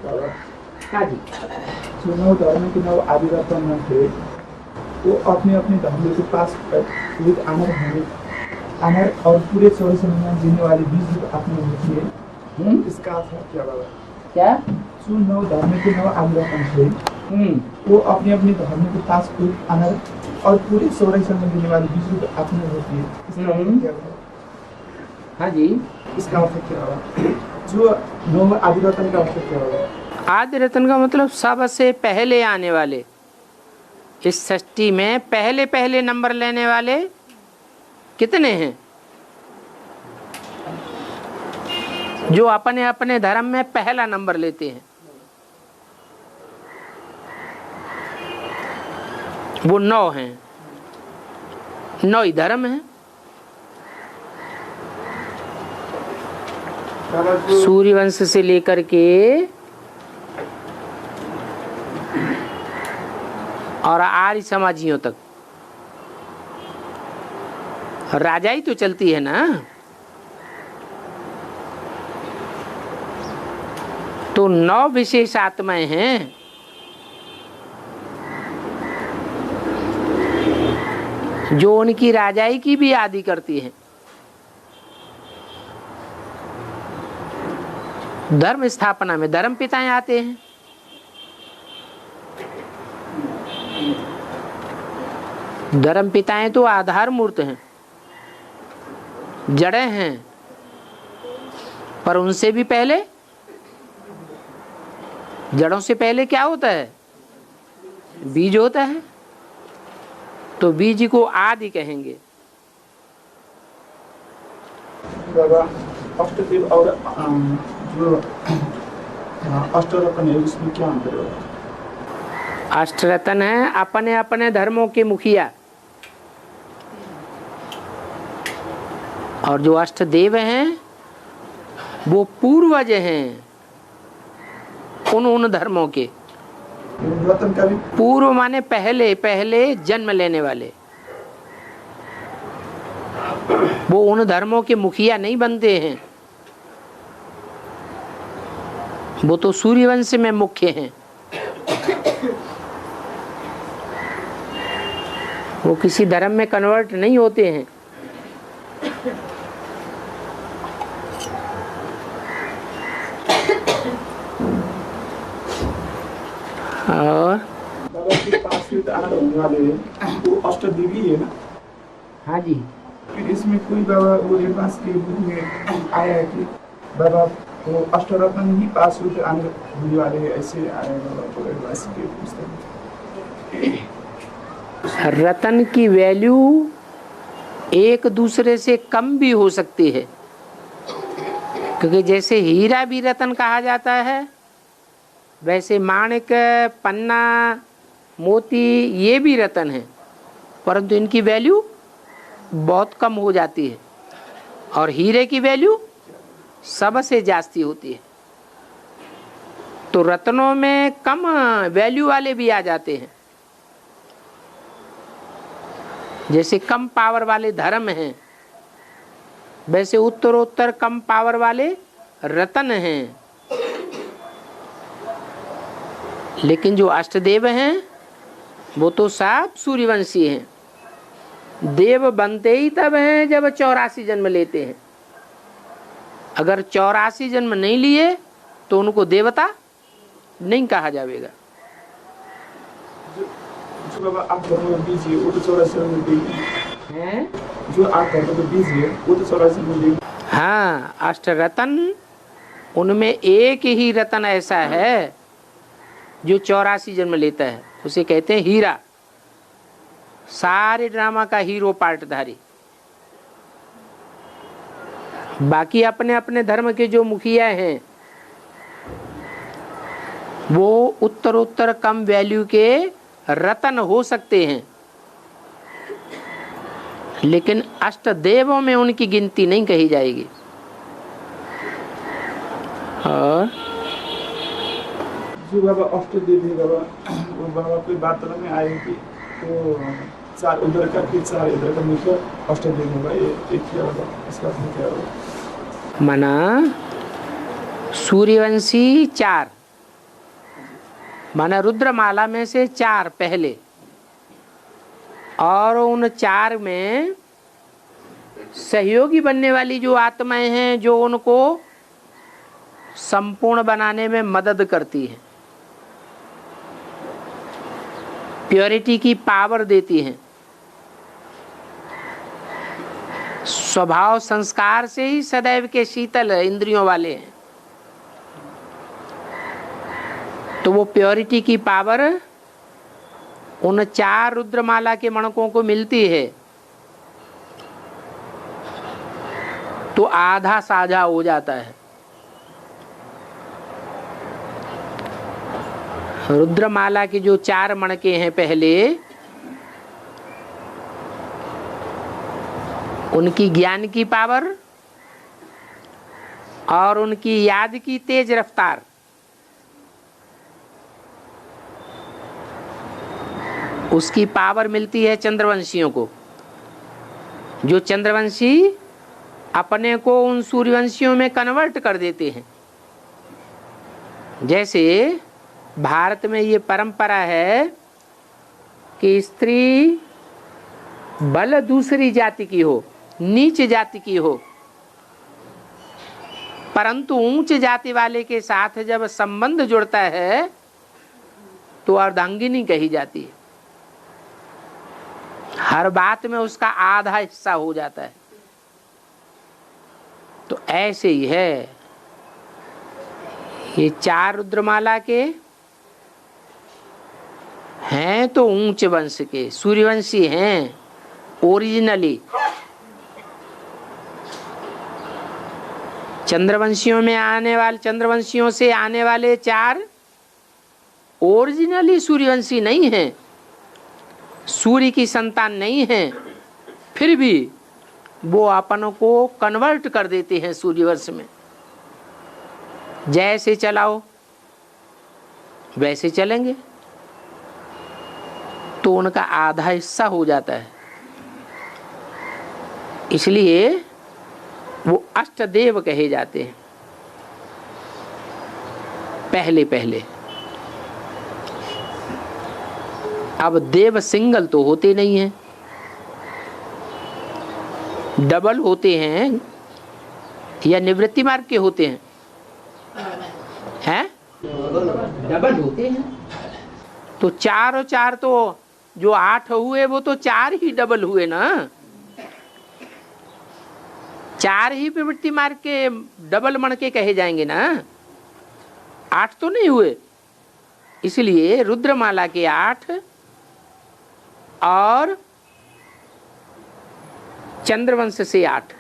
बाबा हाँ जी। जो नौ धर्म के नौ आदि रत्न थे वो अपने अपने धर्म के पास विद अनर और पूरे 24 महीना जीने वाले बीज रूप अपने होती है। इसका अर्थ है क्या बाबा? क्या? जो नौ धर्म के नौ आदि रत्न थे वो अपने अपने धर्म के पास विद अनर और पूरे 24 में जीने वाली बीज रूप अपने होती है। इसका अर्थ क्या बाबा? हाँ जी। इसका अर्थ क्या बाबा? जो नौ आदि रत्न का अर्थ क्या बाबा? आदि रत्न का मतलब सबसे पहले आने वाले, इस सृष्टि में पहले पहले नंबर लेने वाले कितने हैं? जो अपने अपने धर्म में पहला नंबर लेते हैं वो 9 हैं। 9 ही धर्म हैं। सूर्यवंश से लेकर के और आर्य समाजियों तक राजाई तो चलती है ना। तो 9 विशेष आत्माएं हैं। जो उनकी राजाई की भी आदि करती हैं। धर्म स्थापना में धर्म पिताएं आते हैं। धर्म पिताएं तो आधार मूर्त हैं, जड़ें हैं, पर उनसे भी पहले, जड़ों से पहले क्या होता है? बीज होता है। तो बीज को आदि कहेंगे। बाबा अष्टदेव और जो अष्टरत्न है उसमें क्या अंतर है? अष्टरत्न है अपने अपने धर्मों के मुखिया, और जो अष्टदेव हैं वो पूर्वज हैं उन धर्मों के। रत्न का भी पूर्व माने पहले पहले जन्म लेने वाले। वो उन धर्मों के मुखिया नहीं बनते हैं, वो तो सूर्यवंश में मुख्य हैं। वो किसी धर्म में कन्वर्ट नहीं होते हैं। और बाबा के पास में आनंद होने वाले वो अष्टदेवी है ना? हाँ जी। फिर इसमें कोई बाबा वो पास के बुक में आया है कि बाबा वो अष्टरत्न ही पास में आनंद होने वाले हैं, ऐसे आया बाबा को ऐसे के पुस्तक। रतन की वैल्यू एक दूसरे से कम भी हो सकती है, क्योंकि जैसे हीरा भी रतन कहा जाता है, वैसे माणिक, पन्ना, मोती ये भी रतन है, परंतु इनकी वैल्यू बहुत कम हो जाती है। और हीरे की वैल्यू सबसे जास्ती होती है। तो रत्नों में कम वैल्यू वाले भी आ जाते हैं। जैसे कम पावर वाले धर्म हैं, वैसे उत्तरोत्तर कम पावर वाले रतन हैं। लेकिन जो अष्टदेव हैं वो तो सब सूर्यवंशी हैं। देव बनते ही तब हैं जब 84 जन्म लेते हैं। अगर 84 जन्म नहीं लिए तो उनको देवता नहीं कहा जाएगा। जो बाबा आप धर्म में बीज है वो तो 84 में देगी हैं। जो आप धर्म में बीज है वो तो 84 में देगी। हाँ, अष्ट रतन, उनमें एक ही रतन ऐसा है जो 84 जन्म लेता है, उसे कहते हैं हीरा। सारे ड्रामा का हीरो पार्टधारी। बाकी अपने अपने धर्म के जो मुखिया हैं वो उत्तरोत्तर कम वैल्यू के रतन हो सकते हैं, लेकिन अष्टदेवों में उनकी गिनती नहीं कही जाएगी। और जो बाबा अष्टदेव है बाबा, वो बाबा कोई बात में आए कि तो 4 उधर का फिर 4 इधर का मिलकर अष्टदेव होगा, ये एक क्या होगा, इसका अर्थ क्या होगा? मना सूर्यवंशी 4 माना रुद्रमाला में से 4 पहले, और उन 4 में सहयोगी बनने वाली जो आत्माएं हैं जो उनको संपूर्ण बनाने में मदद करती हैं, प्योरिटी की पावर देती हैं। स्वभाव संस्कार से ही सदैव के शीतल इंद्रियों वाले हैं, तो वो प्योरिटी की पावर उन 4 रुद्रमाला के मणकों को मिलती है, तो आधा साझा हो जाता है। रुद्रमाला के जो 4 मणके हैं पहले, उनकी ज्ञान की पावर और उनकी याद की तेज रफ्तार, उसकी पावर मिलती है चंद्रवंशियों को। जो चंद्रवंशी अपने को उन सूर्यवंशियों में कन्वर्ट कर देते हैं। जैसे भारत में ये परंपरा है कि स्त्री बल दूसरी जाति की हो, नीच जाति की हो, परंतु ऊंच जाति वाले के साथ जब संबंध जुड़ता है तो अर्धांगिनी कही जाती है। हर बात में उसका आधा हिस्सा हो जाता है। तो ऐसे ही है, ये 4 रुद्रमाला के हैं तो ऊंच वंश के सूर्यवंशी हैं ओरिजिनली। चंद्रवंशियों से आने वाले 4 ओरिजिनली सूर्यवंशी नहीं हैं, सूर्य की संतान नहीं हैं, फिर भी वो अपन को कन्वर्ट कर देते हैं सूर्यवंश में। जैसे चलाओ वैसे चलेंगे, तो उनका आधा हिस्सा हो जाता है। इसलिए वो अष्टदेव कहे जाते हैं पहले पहले। अब देव सिंगल तो होते नहीं हैं, डबल होते हैं या निवृत्ति मार्ग के होते हैं, हैं? डबल होते हैं। तो 4 और 4 तो जो 8 हुए वो तो 4 ही डबल हुए ना, 4 ही निवृत्ति मार्ग के डबल मणके कहे जाएंगे ना, 8 तो नहीं हुए। इसलिए रुद्रमाला के 8 और चंद्रवंश से 8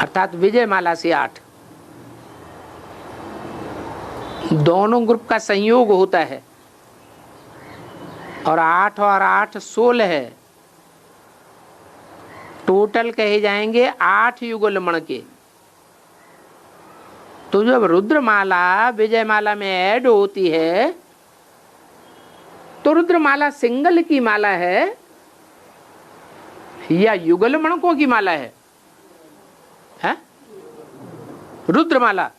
अर्थात विजयमाला से 8 दोनों ग्रुप का संयोग होता है, और 8 और 8 16 है। टोटल कहे जाएंगे 8 युगल मणके। तो जब रुद्रमाला विजयमाला में ऐड होती है तो रुद्रमाला सिंगल की माला है या युगल मणकों की माला है? रुद्रमाला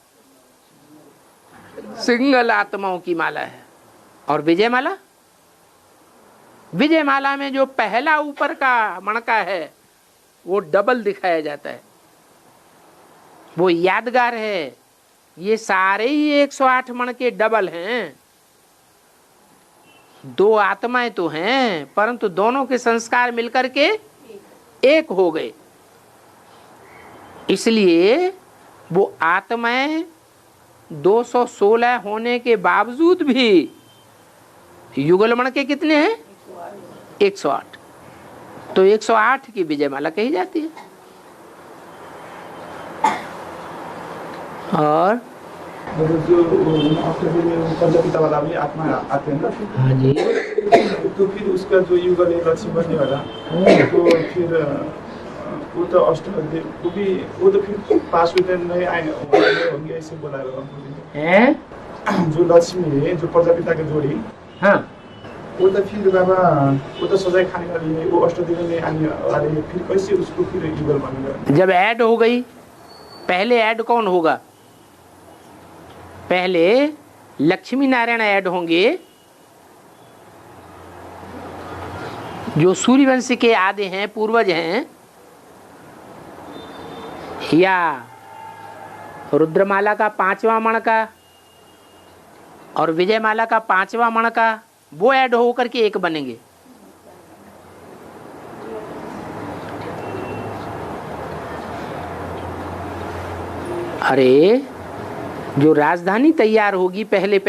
सिंगल आत्माओं की माला है। और विजयमाला में जो पहला ऊपर का मणका है वो डबल दिखाया जाता है, वो यादगार है। ये सारे ही 108 मणके डबल हैं। 2 आत्माएं तो हैं, परंतु दोनों के संस्कार मिलकर के एक हो गए। इसलिए वो आत्माएं 216 होने के बावजूद भी युगल मणके कितने हैं? 108। तो 108 की विजयमाला कही जाती है। और जो पंचपिता वाला भी आत्मा आते हैं ना, हाँ जी, तो फिर उसका जो युगल है लक्ष्मी बनने वाला, तो फिर वो तो अष्टदेव वो तो फिर 5 नए आए होंगे ऐसे बोला हैं? जो लक्ष्मी है, जो प्रजापिता के जोड़ी, हाँ, वो तो फिर बाबा वो तो सजाए खाने वाली है, वो अष्टदेव में आने वाले है, फिर कैसे उसको फिर युगल बनेगा? जब ऐड हो गई, पहले ऐड कौन होगा? पहले लक्ष्मी नारायण ऐड होंगे, जो सूर्यवंश के आदि हैं, पूर्वज हैं, या रुद्रमाला का 5वां मणका और विजयमाला का 5वां मणका, वो ऐड होकर के एक बनेंगे। अरे जो राजधानी तैयार होगी पहले